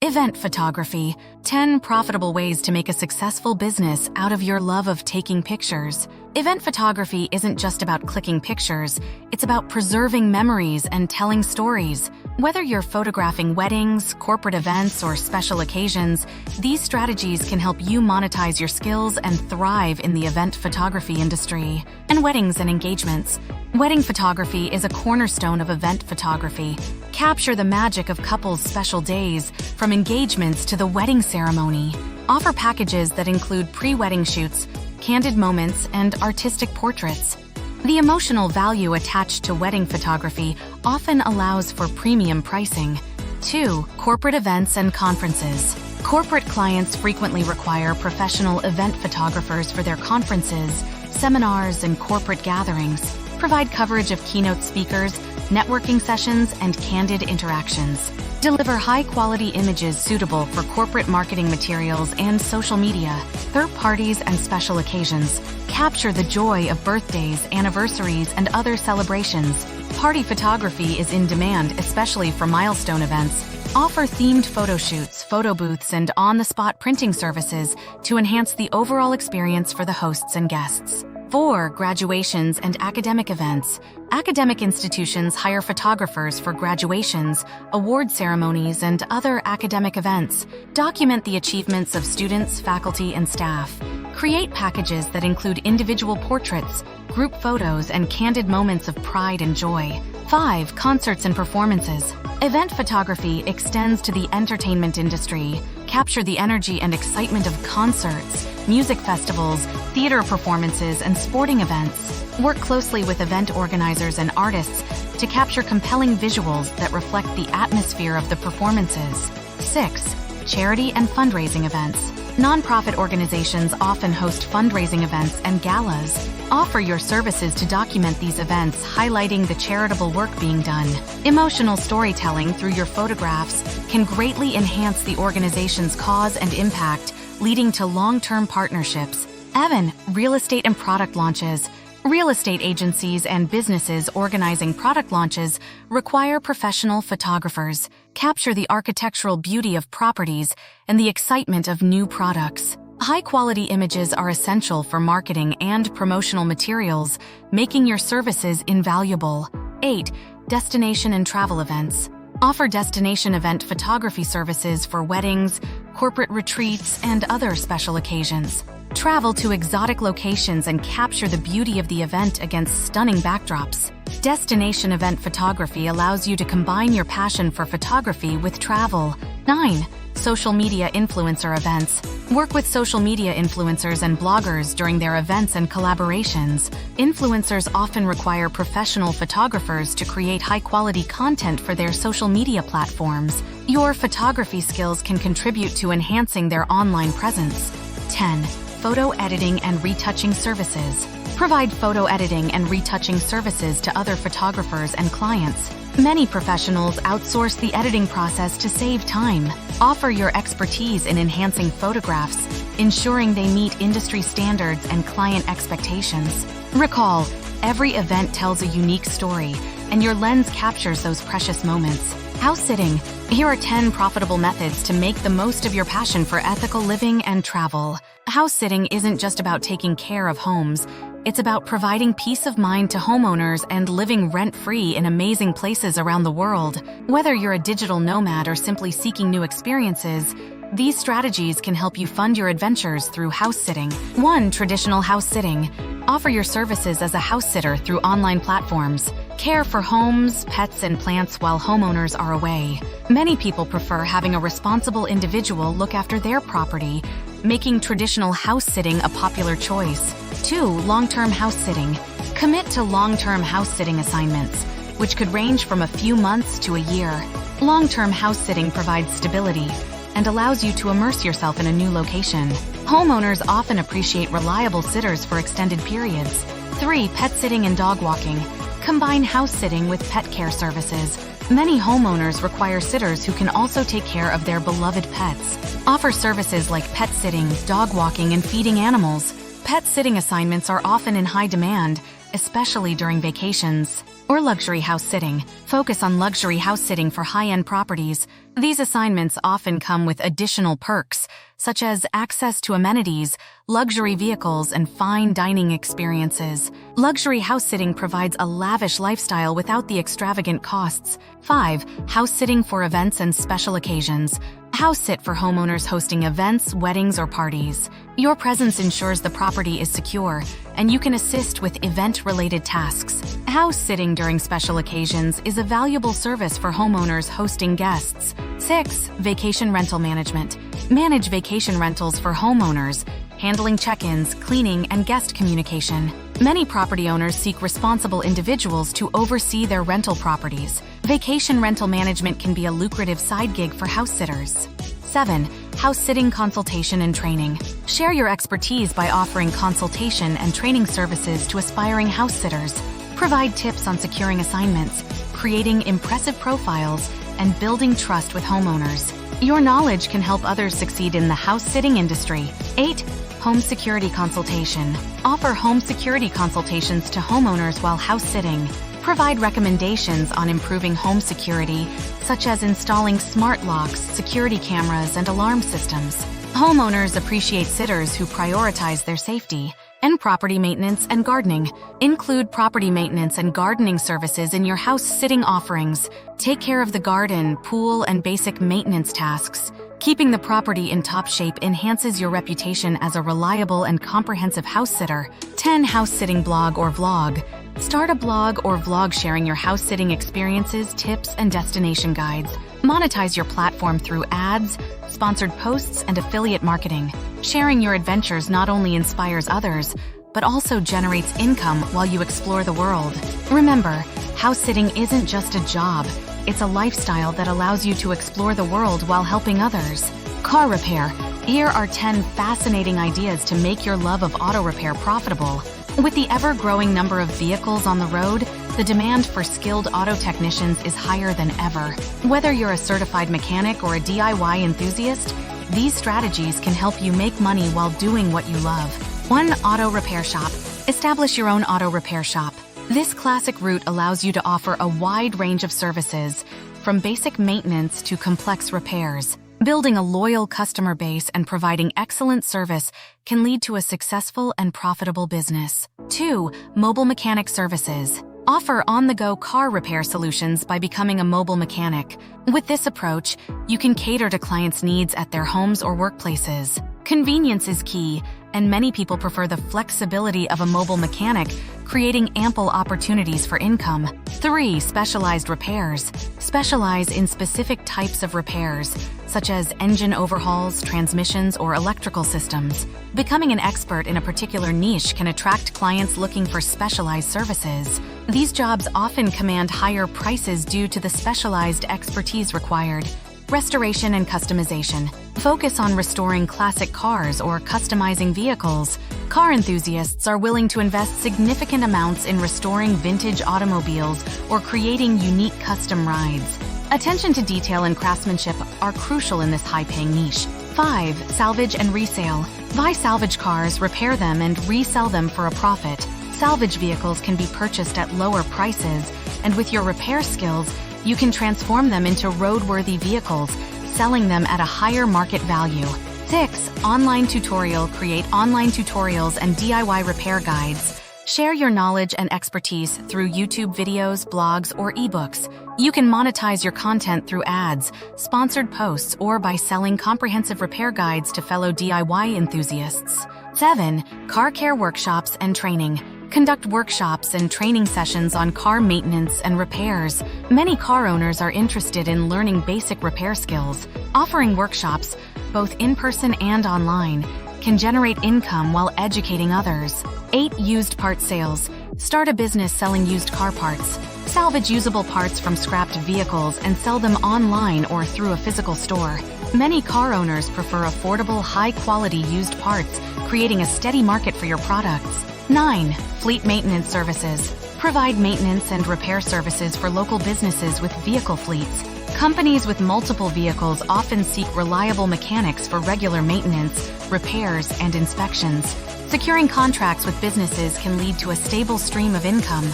Event photography. 10 profitable ways to make a successful business out of your love of taking pictures. Event photography isn't just about clicking pictures, it's about preserving memories and telling stories. Whether you're photographing weddings, corporate events, or special occasions, these strategies can help you monetize your skills and thrive in the event photography industry. And weddings and engagements. Wedding photography is a cornerstone of event photography. Capture the magic of couples' special days, from engagements to the wedding ceremony. Offer packages that include pre-wedding shoots, candid moments, and artistic portraits. The emotional value attached to wedding photography often allows for premium pricing. 2. Corporate events and conferences. Corporate clients frequently require professional event photographers for their conferences, seminars, and corporate gatherings. Provide coverage of keynote speakers, networking sessions, and candid interactions. Deliver high-quality images suitable for corporate marketing materials and social media, third parties, and special occasions. Capture the joy of birthdays, anniversaries, and other celebrations. Party photography is in demand, especially for milestone events. Offer themed photo shoots, photo booths, and on-the-spot printing services to enhance the overall experience for the hosts and guests. 4. Graduations and academic events. Academic institutions hire photographers for graduations, award ceremonies, and other academic events. Document the achievements of students, faculty, and staff. Create packages that include individual portraits, group photos, and candid moments of pride and joy. 5. Concerts and performances. Event photography extends to the entertainment industry. Capture the energy and excitement of concerts, music festivals, theater performances, and sporting events. Work closely with event organizers and artists to capture compelling visuals that reflect the atmosphere of the performances. 6. Charity and fundraising events. Nonprofit organizations often host fundraising events and galas. Offer your services to document these events, highlighting the charitable work being done. Emotional storytelling through your photographs can greatly enhance the organization's cause and impact, leading to long-term partnerships. 7. Real estate and product launches. Real estate agencies and businesses organizing product launches require professional photographers. Capture the architectural beauty of properties and the excitement of new products. High-quality images are essential for marketing and promotional materials, making your services invaluable. 8. Destination and travel events. Offer destination event photography services for weddings, corporate retreats, and other special occasions. Travel to exotic locations and capture the beauty of the event against stunning backdrops. Destination event photography allows you to combine your passion for photography with travel. 9. Social media influencer events. Work with social media influencers and bloggers during their events and collaborations. Influencers often require professional photographers to create high-quality content for their social media platforms. Your photography skills can contribute to enhancing their online presence. 10. Photo editing and retouching services. Provide photo editing and retouching services to other photographers and clients. Many professionals outsource the editing process to save time. Offer your expertise in enhancing photographs, ensuring they meet industry standards and client expectations. Recall, every event tells a unique story, and your lens captures those precious moments. House sitting. Here are 10 profitable methods to make the most of your passion for ethical living and travel. House sitting isn't just about taking care of homes. It's about providing peace of mind to homeowners and living rent-free in amazing places around the world. Whether you're a digital nomad or simply seeking new experiences, these strategies can help you fund your adventures through house sitting. 1. Traditional house sitting. Offer your services as a house sitter through online platforms. Care for homes, pets, and plants while homeowners are away. Many people prefer having a responsible individual look after their property, making traditional house sitting a popular choice. 2. Long-term house sitting. Commit to long-term house sitting assignments, which could range from a few months to a year. Long-term house sitting provides stability and allows you to immerse yourself in a new location. Homeowners often appreciate reliable sitters for extended periods. 3. Pet sitting and dog walking. Combine house sitting with pet care services. Many homeowners require sitters who can also take care of their beloved pets. Offer services like pet sitting, dog walking, and feeding animals. Pet sitting assignments are often in high demand, especially during vacations. or luxury house sitting. Focus on luxury house sitting for high-end properties. These assignments often come with additional perks, such as access to amenities, luxury vehicles, and fine dining experiences. Luxury house sitting provides a lavish lifestyle without the extravagant costs. 5. House sitting for events and special occasions. House sit for homeowners hosting events, weddings, or parties. Your presence ensures the property is secure, and you can assist with event-related tasks. House sitting during special occasions is a valuable service for homeowners hosting guests. 6. Vacation rental management. Manage vacation rentals for homeowners, handling check-ins, cleaning, and guest communication. Many property owners seek responsible individuals to oversee their rental properties. Vacation rental management can be a lucrative side gig for house sitters. 7. House sitting consultation and training. Share your expertise by offering consultation and training services to aspiring house sitters. Provide tips on securing assignments, creating impressive profiles, and building trust with homeowners. Your knowledge can help others succeed in the house sitting industry. 8. Home security consultation. Offer home security consultations to homeowners while house sitting. Provide recommendations on improving home security, such as installing smart locks, security cameras, and alarm systems. Homeowners appreciate sitters who prioritize their safety. And property maintenance and gardening. Include property maintenance and gardening services in your house sitting offerings. Take care of the garden, pool, and basic maintenance tasks. Keeping the property in top shape enhances your reputation as a reliable and comprehensive house sitter. 10. House sitting blog or vlog. Start a blog or vlog sharing your house sitting experiences, tips, and destination guides. Monetize your platform through ads, sponsored posts, and affiliate marketing. Sharing your adventures not only inspires others, but also generates income while you explore the world. Remember, house sitting isn't just a job. It's a lifestyle that allows you to explore the world while helping others. Car repair. Here are 10 fascinating ideas to make your love of auto repair profitable. With the ever-growing number of vehicles on the road, the demand for skilled auto technicians is higher than ever. Whether you're a certified mechanic or a DIY enthusiast, these strategies can help you make money while doing what you love. 1. Auto repair shop. Establish your own auto repair shop. This classic route allows you to offer a wide range of services, from basic maintenance to complex repairs. Building a loyal customer base and providing excellent service can lead to a successful and profitable business. 2. Mobile mechanic services. Offer on-the-go car repair solutions by becoming a mobile mechanic. With this approach, you can cater to clients' needs at their homes or workplaces. Convenience is key, and many people prefer the flexibility of a mobile mechanic, creating ample opportunities for income. 3. Specialized repairs. Specialize in specific types of repairs, such as engine overhauls, transmissions, or electrical systems. Becoming an expert in a particular niche can attract clients looking for specialized services. These jobs often command higher prices due to the specialized expertise required. Restoration and customization. Focus on restoring classic cars or customizing vehicles. Car enthusiasts are willing to invest significant amounts in restoring vintage automobiles or creating unique custom rides. Attention to detail and craftsmanship are crucial in this high-paying niche. 5. Salvage and resale. Buy salvage cars, repair them, and resell them for a profit. Salvage vehicles can be purchased at lower prices, and with your repair skills, you can transform them into roadworthy vehicles, selling them at a higher market value. 6. Online tutorial. Create online tutorials and DIY repair guides. Share your knowledge and expertise through YouTube videos, blogs, or ebooks. You can monetize your content through ads, sponsored posts, or by selling comprehensive repair guides to fellow DIY enthusiasts. 7. Car care workshops and training. Conduct workshops and training sessions on car maintenance and repairs. Many car owners are interested in learning basic repair skills. Offering workshops, both in person and online, can generate income while educating others. 8. Used part sales. Start a business selling used car parts. Salvage usable parts from scrapped vehicles and sell them online or through a physical store. Many car owners prefer affordable, high-quality used parts, creating a steady market for your products. 9. Fleet maintenance services. Provide maintenance and repair services for local businesses with vehicle fleets. Companies with multiple vehicles often seek reliable mechanics for regular maintenance, repairs, and inspections. Securing contracts with businesses can lead to a stable stream of income.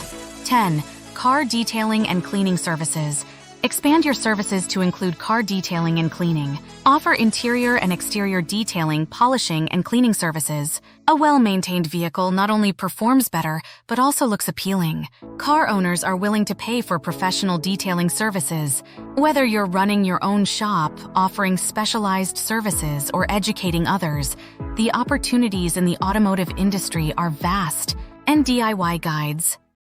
10. Car detailing and cleaning services. Expand your services to include car detailing and cleaning. Offer interior and exterior detailing, polishing, and cleaning services. A well-maintained vehicle not only performs better, but also looks appealing. Car owners are willing to pay for professional detailing services. Whether you're running your own shop, offering specialized services, or educating others, the opportunities in the automotive industry are vast. And DIY guides.